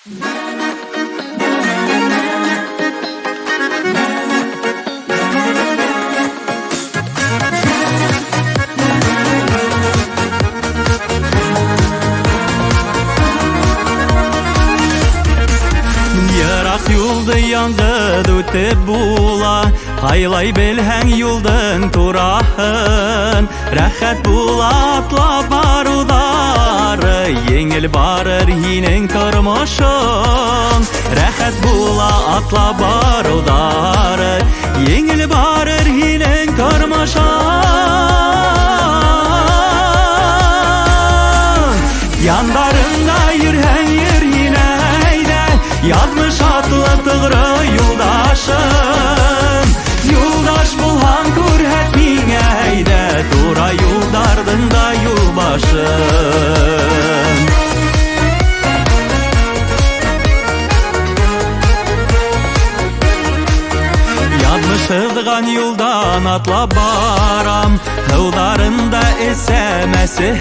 Yırak yolda yangıd ötüp bula, Haylay belhen yoldan turahın. Rəxət bula atlap barudar, Yengil barır hinin turmuşun. Rəxət bula atlap barudar, Yengil barır hinin turmuşun. Yanlarında yürhen yürhineyde, Yazmış atlı tığrı yoldaşım. Yoldaş bulhan kurhet mineyde, Tura yoldardında yolbaşım. Yazmışıdığan yoldan atla baram, Hıvlarında esemesihin.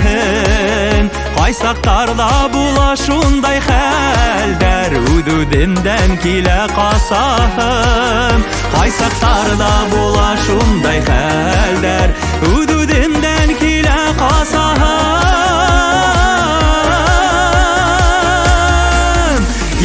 Qaysaqtarda bulaşunday xəlder, Ududimden kile qasahım. Qaysaqtarda bulaşunday xəlder, Ududimden kile qasahım.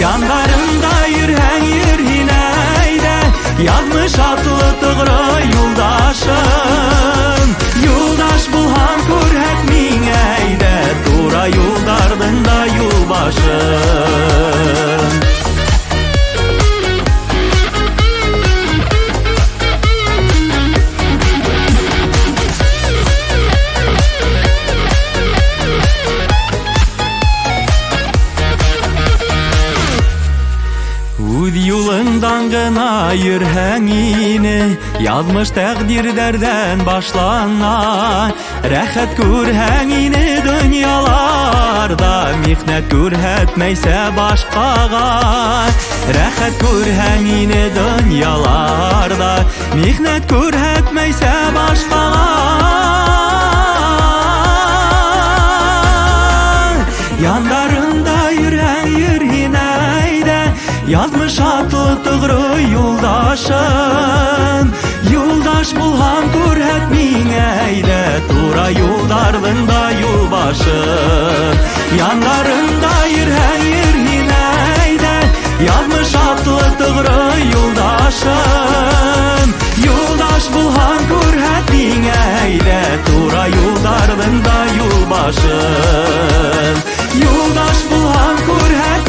Yanlarında yürhen yürhineyde, Yazmış atlı tığrı yoldaşım. Yoldaş bulhan kurhet mineyde, Tura yoldardında yolbaşım. Yolundan gına yürhenini, Yazmış təqdirlərdən başlana. Rəxət görhənini dünyalarda, Mixnət görhətməysə başqağa. Rəxət görhənini dünyalarda, Mixnət görhətməysə başqağa. Yanlarında yürən yürhineyde, Yazmış atlı tığrı yoldaşım. Yoldaş bulhan kurhet mineyde, Tura yoldardında yolbaşım. Yanlarında yürhen yürhineyde, Yazmış atlı tığrı yoldaşım. Yoldaş bulhan kurhet mineyde, Tura yoldardında yolbaşım. Yoldaş bulhan kurhet